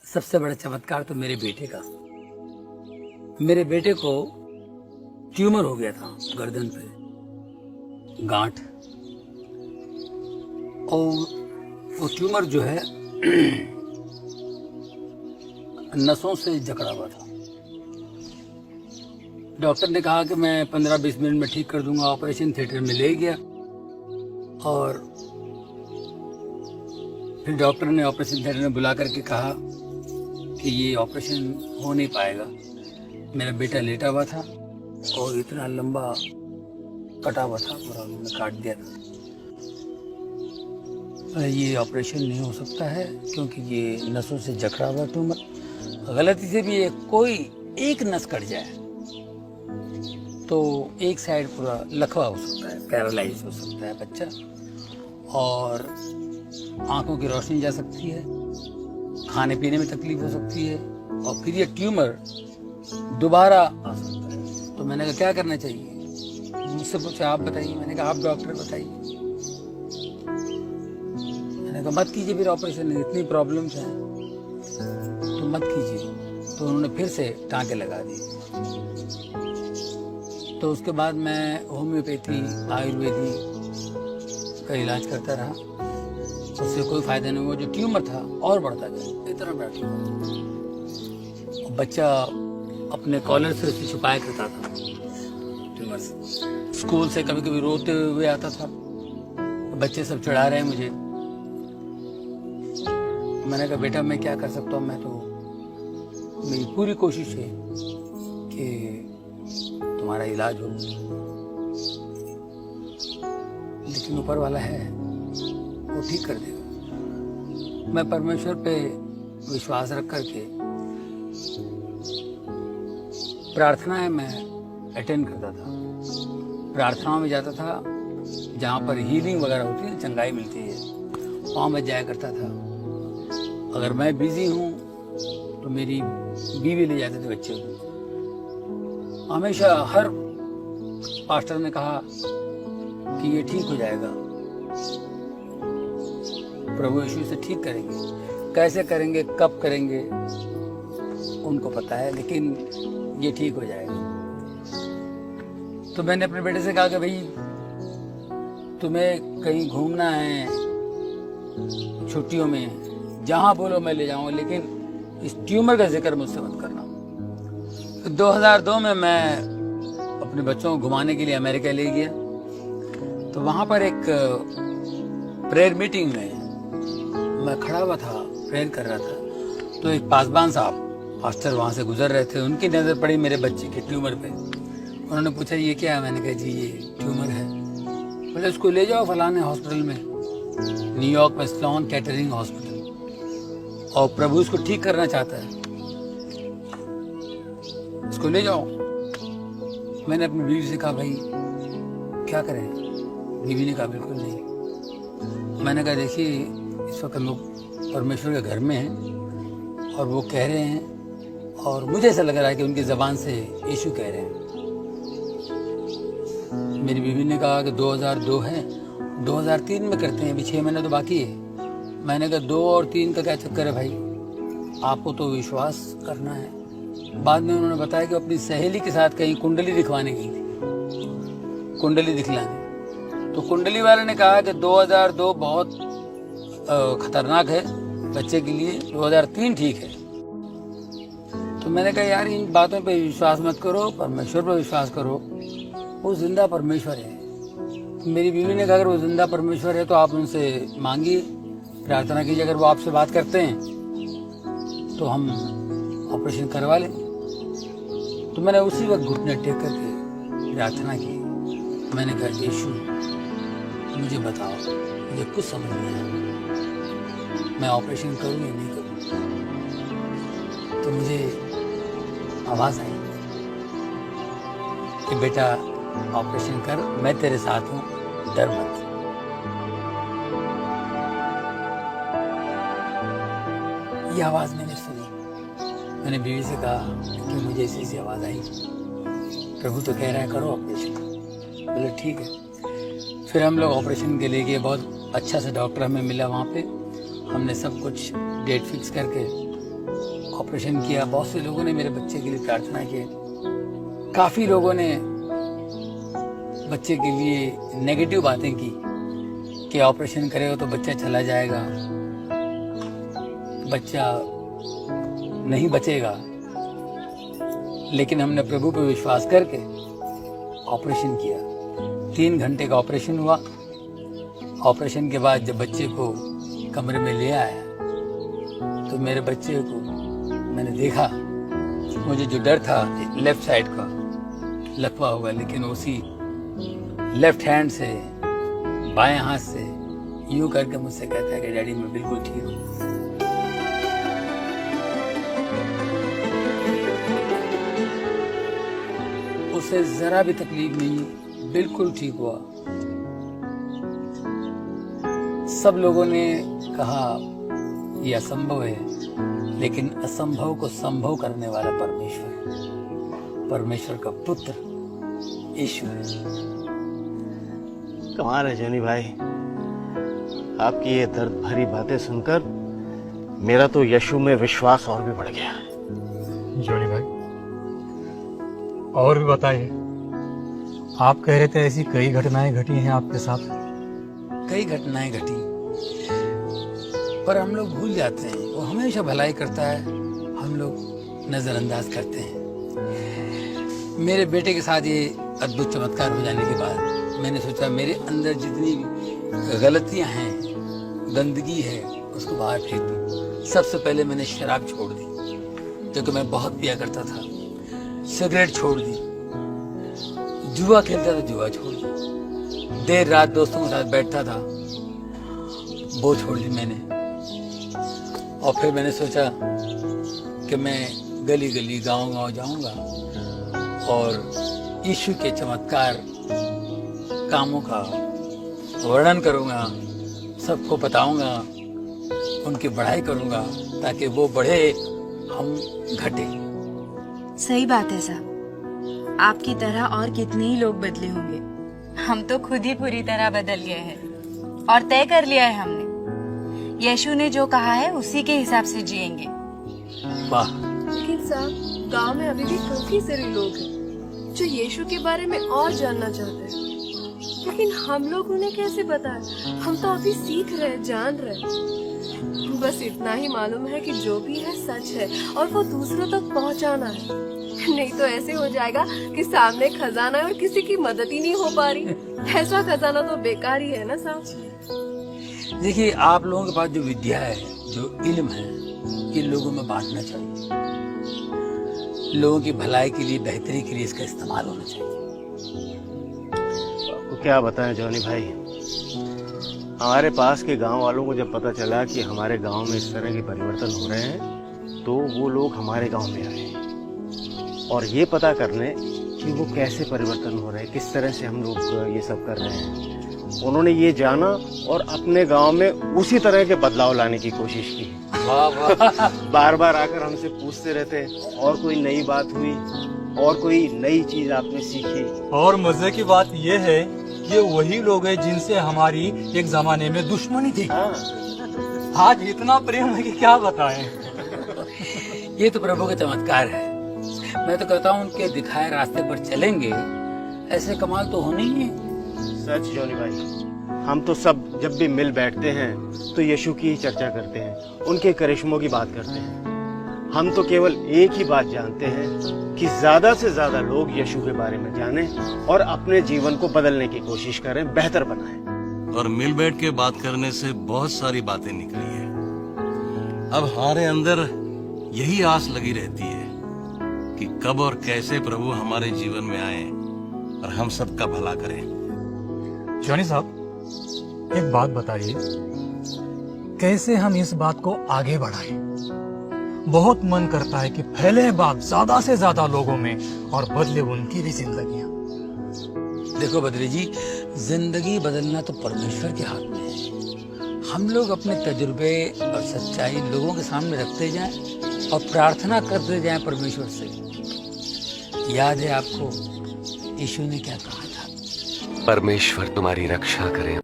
सबसे बड़ा चमत्कार तो मेरे बेटे का। मेरे बेटे को ट्यूमर हो गया था गर्दन पे, गांठ। और वो ट्यूमर जो है नसों से जकड़ा हुआ था। डॉक्टर ने कहा कि मैं 15-20 मिनट में ठीक कर दूंगा। ऑपरेशन थिएटर में ले गया और फिर डॉक्टर ने ऑपरेशन थिएटर में बुला करके कहा कि ये ऑपरेशन हो नहीं पाएगा। मेरा बेटा लेटा हुआ था और इतना लंबा कटा हुआ था, पूरा उन्होंने काट दिया था। ये ऑपरेशन नहीं हो सकता है क्योंकि ये नसों से जकड़ा हुआ ट्यूमर, गलती से भी कोई एक नस कट जाए तो एक साइड पूरा लकवा हो सकता है, पैरालाइज हो सकता है बच्चा, और आंखों की रोशनी जा सकती है, खाने पीने में तकलीफ हो सकती है, और फिर ये ट्यूमर दोबारा आ सकता है। तो मैंने कहा क्या करना चाहिए? मुझसे पूछा आप बताइए। मैंने कहा आप डॉक्टर बताइए। मैंने कहा मत कीजिए फिर ऑपरेशन, इतनी प्रॉब्लम्स हैं तो मत कीजिए। तो उन्होंने फिर से टाँके लगा दिए। तो उसके बाद मैं होम्योपैथी, आयुर्वेदिक का इलाज करता रहा, उससे कोई फायदा नहीं हुआ। जो ट्यूमर था और बढ़ता गया, इतना बड़ा ट्यूमर। बच्चा अपने कॉलर से उसे छुपाया करता था ट्यूमर से। स्कूल से कभी कभी रोते हुए आता था, बच्चे सब चिढ़ा रहे हैं मुझे। मैंने कहा बेटा मैं क्या कर सकता हूँ, मैं तो मेरी पूरी कोशिश है कि तुम्हारा इलाज हो, लेकिन ऊपर वाला है वो ठीक कर देगा। मैं परमेश्वर पे विश्वास रख करके प्रार्थनाएं मैं अटेंड करता था। प्रार्थनाओं में जाता था जहाँ पर हीलिंग वगैरह होती है, चंगाई मिलती है, वहाँ मैं जाया करता था। अगर मैं बिजी हूँ तो मेरी बीवी ले जाते थे बच्चे को। हमेशा हर पास्टर ने कहा कि ये ठीक हो जाएगा, प्रभु यीशु से ठीक करेंगे। कैसे करेंगे, कब करेंगे उनको पता है, लेकिन ये ठीक हो जाएगा। तो मैंने अपने बेटे से कहा कि भाई तुम्हें कहीं घूमना है छुट्टियों में, जहां बोलो मैं ले जाऊंगा, लेकिन इस ट्यूमर का जिक्र मुझसे मत करना। 2002 में मैं अपने बच्चों को घुमाने के लिए अमेरिका ले गया। तो वहां पर एक प्रेयर मीटिंग में मैं खड़ा हुआ था, प्रेयर कर रहा था। तो एक पासवान साहब पास्टर वहां से गुजर रहे थे, उनकी नजर पड़ी मेरे बच्चे के ट्यूमर पे। उन्होंने पूछा ये क्या है? मैंने कहा जी ये ट्यूमर है। बोले उसको ले जाओ फलाने हॉस्पिटल में, न्यूयॉर्क में स्लोन केटरिंग हॉस्पिटल, और प्रभु उसको ठीक करना चाहता है, उसको ले जाओ। मैंने अपनी बीवी से कहा भाई क्या करें? बीवी ने कहा बिल्कुल नहीं। मैंने कहा देखिए इस वक्त हम लोग परमेश्वर के घर में हैं और वो कह रहे हैं, और मुझे ऐसा लग रहा है कि उनकी जबान से यीशु कह रहे हैं। मेरी बीवी ने कहा कि 2002 है, 2003 में करते हैं, अभी 6 महीने तो बाकी है। मैंने कहा 2 और 3 का क्या चक्कर है भाई, आपको तो विश्वास करना है। बाद में उन्होंने बताया कि अपनी सहेली के साथ कहीं कुंडली दिखवाने गई थी, कुंडली दिखलाने। तो कुंडली वाले ने कहा कि 2002 बहुत खतरनाक है बच्चे के लिए, 2003 ठीक है। तो मैंने कहा यार इन बातों पे विश्वास मत करो, परमेश्वर पर विश्वास करो, वो जिंदा परमेश्वर है। तो मेरी बीवी ने कहा अगर वो जिंदा परमेश्वर है तो आप उनसे मांगिए, प्रार्थना कीजिए, अगर वो आपसे बात करते हैं तो हम ऑपरेशन करवा लें। तो मैंने उसी वक्त घुटने टेक करके प्रार्थना की। मैंने कहा यीशु मुझे बताओ, मुझे कुछ समझ नहीं आया, मैं ऑपरेशन करूँ या नहीं करूँ? तो मुझे आवाज आई कि बेटा ऑपरेशन कर, मैं तेरे साथ हूँ, डर मत। ये आवाज मैंने सुनी। मैंने बीवी से कहा कि मुझे ऐसी आवाज आई, प्रभु तो कह रहा है करो ऑपरेशन। बोले ठीक है। फिर हम लोग ऑपरेशन के लिए गए। बहुत अच्छा सा डॉक्टर हमें मिला वहाँ पे। हमने सब कुछ डेट फिक्स करके ऑपरेशन किया। बहुत से लोगों ने मेरे बच्चे के लिए प्रार्थना की। काफी लोगों ने बच्चे के लिए नेगेटिव बातें की कि ऑपरेशन करेगा तो बच्चा चला जाएगा, बच्चा नहीं बचेगा। लेकिन हमने प्रभु पे विश्वास करके ऑपरेशन किया। 3 घंटे का ऑपरेशन हुआ। ऑपरेशन के बाद जब बच्चे को कमरे में ले आया तो मेरे बच्चे को मैंने देखा। मुझे जो डर था लेफ्ट साइड का लकवा होगा, लेकिन उसी लेफ्ट हैंड से बाएं हाथ से यूं करके मुझसे कहता है कि डैडी मैं बिल्कुल ठीक हूँ। उसे जरा भी तकलीफ नहीं, बिल्कुल ठीक हुआ। सब लोगों ने कहा यह असंभव है, लेकिन असंभव को संभव करने वाला परमेश्वर, परमेश्वर का पुत्र यीशु है। कमाल है जॉनी भाई, आपकी ये दर्द भरी बातें सुनकर मेरा तो यीशु में विश्वास और भी बढ़ गया। जॉनी भाई और भी बताइए, आप कह रहे थे ऐसी कई घटनाएं घटी हैं आपके साथ। कई घटनाएं घटी, पर हम लोग भूल जाते हैं। वो हमेशा भलाई करता है, हम लोग नजरअंदाज करते हैं। मेरे बेटे के साथ ये अद्भुत चमत्कार हो जाने के बाद मैंने सोचा मेरे अंदर जितनी गलतियां हैं, गंदगी है, उसको बाहर फेंक दूं। सबसे पहले मैंने शराब छोड़ दी, क्योंकि मैं बहुत पिया करता था। सिगरेट छोड़ दी, जुआ खेलता था, जुआ छोड़ दी, देर रात दोस्तों के साथ बैठता था, वो छोड़ दी मैंने। और फिर मैंने सोचा कि मैं गली गली गांव गांव जाऊंगा और यीशु के चमत्कार कामों का वर्णन करूंगा, सबको बताऊंगा, उनकी बढ़ाई करूंगा, ताकि वो बढ़े, हम घटे। सही बात है साहब, आपकी तरह और कितने ही लोग बदले होंगे। हम तो खुद ही पूरी तरह बदल गए हैं और तय कर लिया है हमने, यीशु ने जो कहा है उसी के हिसाब से जिएंगे। वाह। लेकिन साहब, गांव में अभी भी काफी सारे लोग हैं जो यीशु के बारे में और जानना चाहते हैं, लेकिन हम लोग उन्हें कैसे बताएं? हम तो अभी सीख रहे, जान रहे। बस इतना ही मालूम है कि जो भी है सच है और वो दूसरों तक पहुंचाना है। नहीं तो ऐसे हो जाएगा कि सामने खजाना है और किसी की मदद ही नहीं हो पा रही। ऐसा खजाना तो बेकार ही है ना साहब। देखिए, आप लोगों के पास जो विद्या है, जो इल्म है, ये लोगों में बांटना चाहिए। लोगों की भलाई के लिए, बेहतरी के लिए इसका इस्तेमाल होना चाहिए। आपको क्या बताएं जॉनी भाई, हमारे पास के गांव वालों को जब पता चला कि हमारे गांव में इस तरह के परिवर्तन हो रहे हैं, तो वो लोग हमारे गांव में आए और ये पता करने कि वो कैसे परिवर्तन हो रहे हैं, किस तरह से हम लोग ये सब कर रहे हैं। उन्होंने ये जाना और अपने गांव में उसी तरह के बदलाव लाने की कोशिश की। वाह वाह। बार बार आकर हमसे पूछते रहते, और कोई नई बात हुई, और कोई नई चीज आपने सीखी। और मजे की बात ये है, ये वही लोग हैं जिनसे हमारी एक जमाने में दुश्मनी थी। हाँ। आज इतना प्रेम है कि क्या बताएं। ये तो प्रभु का चमत्कार है। मैं तो कहता हूँ उनके दिखाए रास्ते पर चलेंगे, ऐसे कमाल तो होने ही है। सच जॉनी भाई, हम तो सब जब भी मिल बैठते हैं तो यीशु की ही चर्चा करते हैं, उनके करिश्मों की बात करते हैं। हम तो केवल एक ही बात जानते हैं कि ज्यादा से ज्यादा लोग यीशु के बारे में जानें और अपने जीवन को बदलने की कोशिश करें, बेहतर बनाएं। और मिल बैठ के बात करने से बहुत सारी बातें निकली है। अब हमारे अंदर यही आस लगी रहती है कि कब और कैसे प्रभु हमारे जीवन में आए और हम सबका भला करें। जॉनी साहब, एक बात बताइए, कैसे हम इस बात को आगे बढ़ाएं? बहुत मन करता है कि फैले बात ज्यादा से ज्यादा लोगों में और बदले उनकी भी जिंदगियां। देखो बद्री जी, जिंदगी बदलना तो परमेश्वर के हाथ में है। हम लोग अपने तजुर्बे और सच्चाई लोगों के सामने रखते जाएं और प्रार्थना करते जाएं परमेश्वर से। याद है आपको यीशु ने क्या कहा था? परमेश्वर तुम्हारी रक्षा करे।